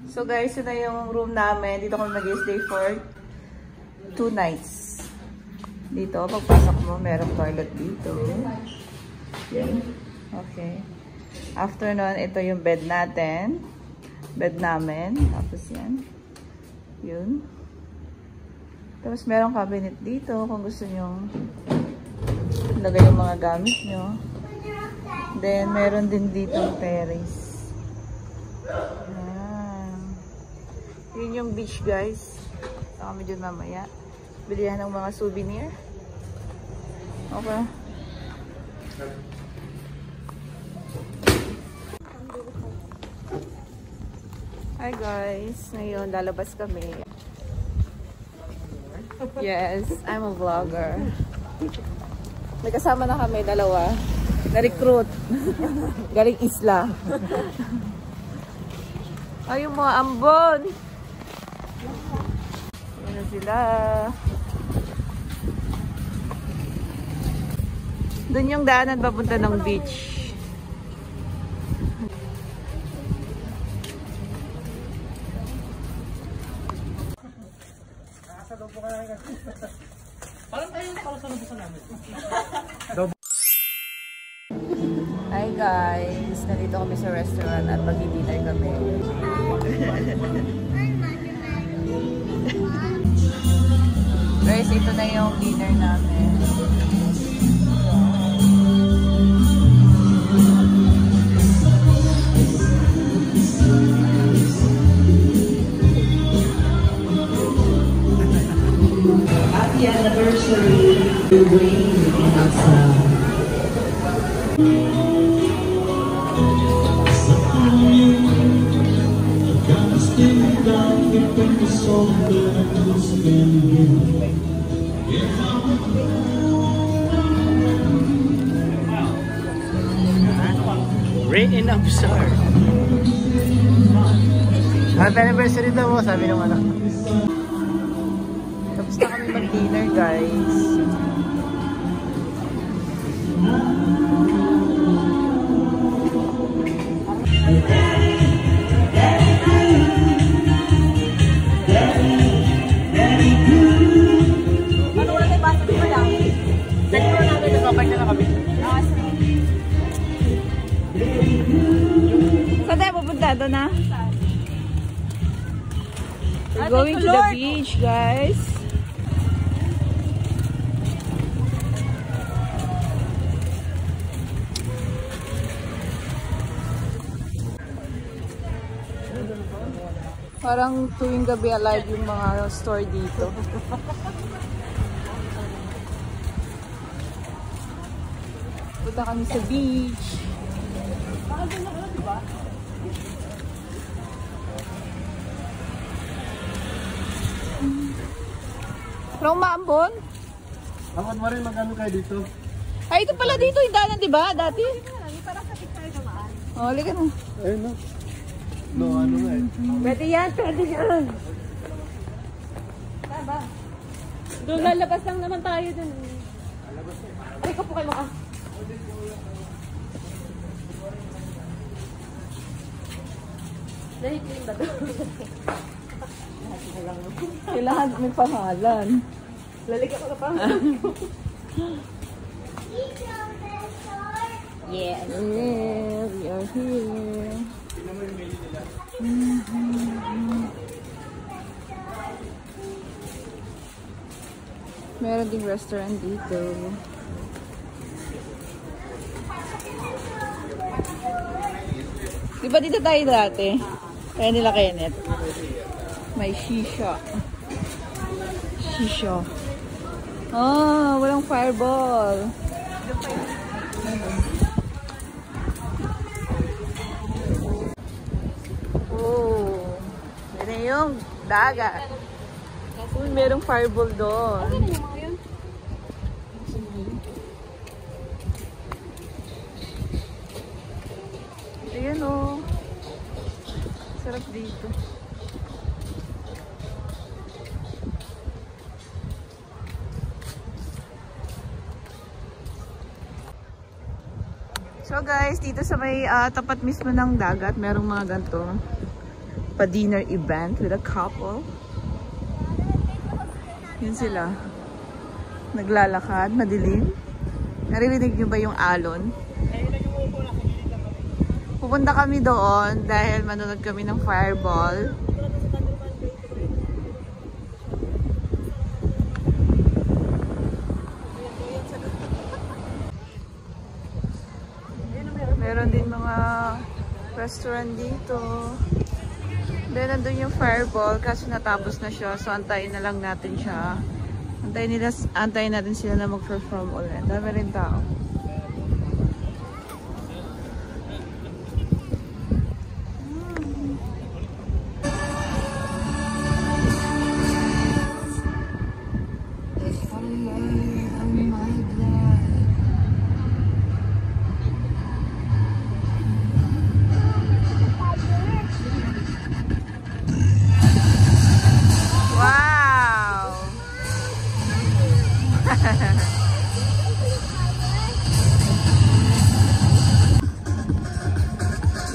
So guys, yun na yung room namin. Dito kami mag-stay for 2 nights. Dito, pagpasok mo, merong toilet dito. Yan. Okay. After nun, ito yung bed natin. Bed namin. Tapos yan. Yun. Tapos merong cabinet dito kung gusto nyo lagay yung mga gamit nyo. Then, meron din dito terrace. Yun yung beach, guys. So, kami dyan mamaya. Bilihan ng mga souvenir. Okay. Hi, guys. Ngayon, lalabas kami. Yes, I'm a vlogger. May kasama na kami, dalawa. Na-recruit. Galing isla. Ay, yung mga ambon. Yan na sila. Doon yung daanan papunta ng beach. Parang tayo para sa lubusan namin. Hi guys! Nandito kami sa restaurant at mag-dinner kami. Guys, ito na yung dinner namin. Happy anniversary to Wayne and Elsa. Rain and absurd. Happy anniversary daw mo, sabi ng anak. Tapos na kami mag-dinner, guys. Ano wala tayo basa di ba lang? Sektor namin, nagkapag na kami. Saan tayo pupunta? Doon na? We're going to the beach, guys. Parang tuwing gabi alive yung mga store dito. Punta kami sa beach. Parang maambon. Dapat mo rin mag-ano kayo dito. Ay, ito pala dito yung daanan, di ba? Dati? Parang sa picture naman. Oh, halika na. Ayun no. No, ano nga eh. Pwede yan, pwede yan. Taba. Doon lalabas lang naman tayo dun. Ay, ko po kayo maka. Dahil clean ba doon? Kailangan may pangalan. Lalagyan ko na pangalan. Yeah, we are here. Meron ding restaurant dito. Di ba dito tayo dati? Kaya nila Kenneth. May shisha. Shisha. Ah, walang fireball. Oh, yan yung dagat. Uy, merong fireball doon. Ayan o. Sarap dito. So guys, dito sa may tapat mismo ng dagat, merong mga ganito. pa-dinner event with a couple. Yun sila. Naglalakad, madilim. Naririnig nyo ba yung alon? Pupunta kami doon dahil manonood kami ng fireball. Meron din mga restaurant dito. Then nandun yung fireball kasi natapos na siya. So antayin na lang natin siya. Antayin natin sila na mag-perform ulit. Dami rin tao.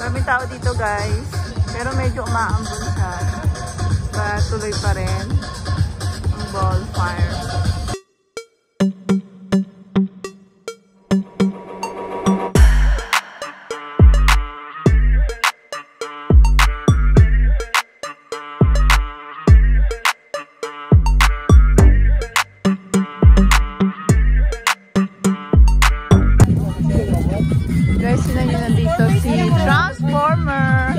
Maraming tao dito guys, pero medyo umaambon siya. But tuloy pa rin ang bonfire. Guys, sila nyo nandito si Transformer.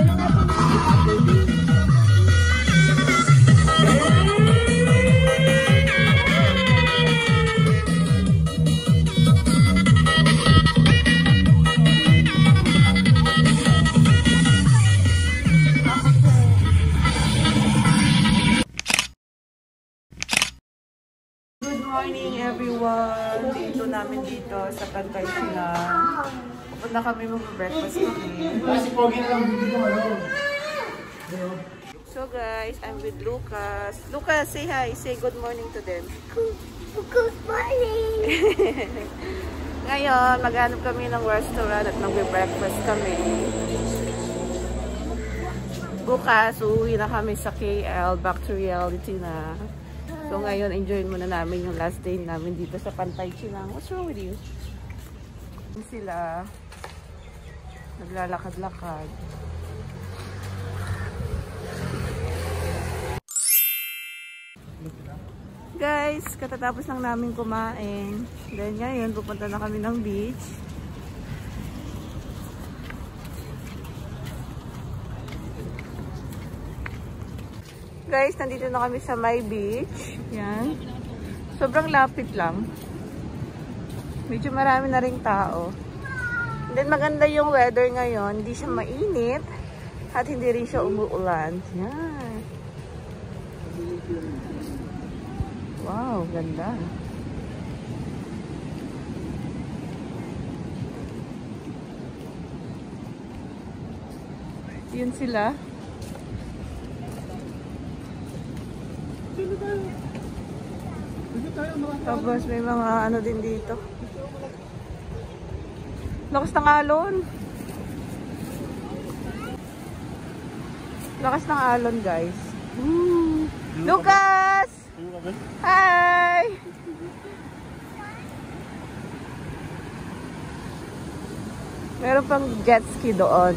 Good morning everyone. Dito namin dito sa Pantay Silang. Pupunta kami mag-breakfast kami. So guys, I'm with Lucas. Lucas, say hi. Say good morning to them. Good morning! Ngayon, maghanap kami ng restaurant at mag-breakfast kami. Bukas, uuwi na kami sa KL. Back to reality na. So ngayon, enjoy muna namin yung last day namin dito sa Pantay Silang. What's wrong with you? Sila naglalakad-lakad. Guys, katatapos lang namin kumain. Then ngayon, pupunta na kami ng beach. Guys, nandito na kami sa my beach. Yan. Sobrang lapit lang. Medyo marami na ring tao. Then maganda yung weather ngayon. Hindi siya mainit at hindi rin siya umuulan. Yan. Wow, ganda. Yun sila. Tapos may mga ano din dito. Lakas ng alon. Lakas ng alon, guys. Lucas! Hi! Meron pang jet ski doon.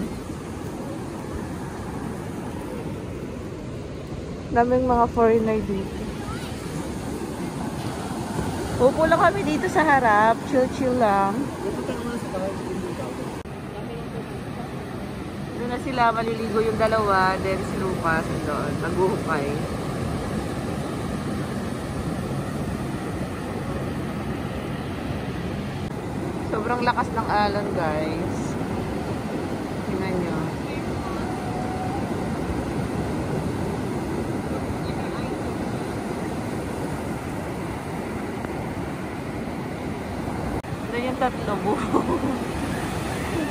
Daming mga foreigner dito. Upo lang kami dito sa harap. Chill-chill lang. Doon na sila, maliligo yung dalawa. Then si Lucas doon. Maghuhukay. Sobrang lakas ng alon, guys. Tingnan nyo. Ito yung tatlo buho.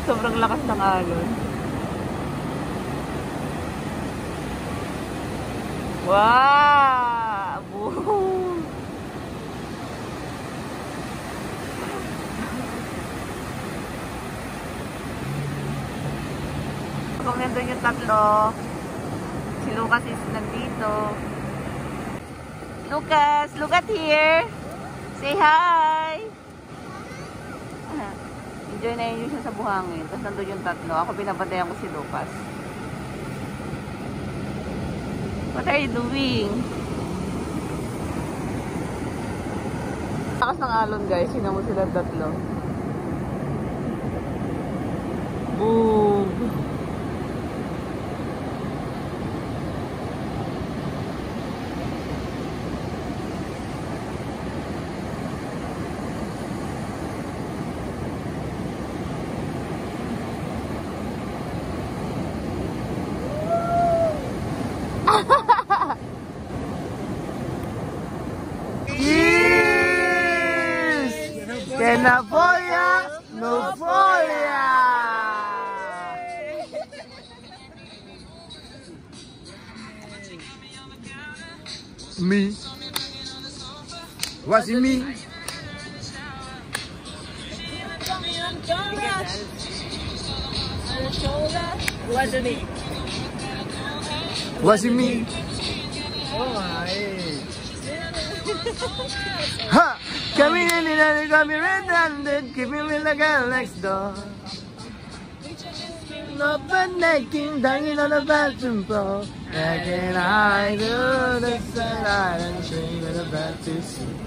Sobrang lakas ng alon. Wow! Buho! Kung nandun yung tatlo, Si Lucas is nandito. Lucas, look at here. Say hi. Enjoy na yun siya sa buhangin. Tapos nandun yung tatlo. Ako binabantayan ko si Lucas. What are you doing? Lakas ng alon guys. Sino mo sila tatlo. Boom! Cheers! Kenapolia, Nopolia! Me? What's it me? What's it me? Oh my. Ha! Kami na nila, kami red-handed, keeping me like a next door. Not but naked, hanging on the bathroom floor. How can I do this that I am dreaming about to see?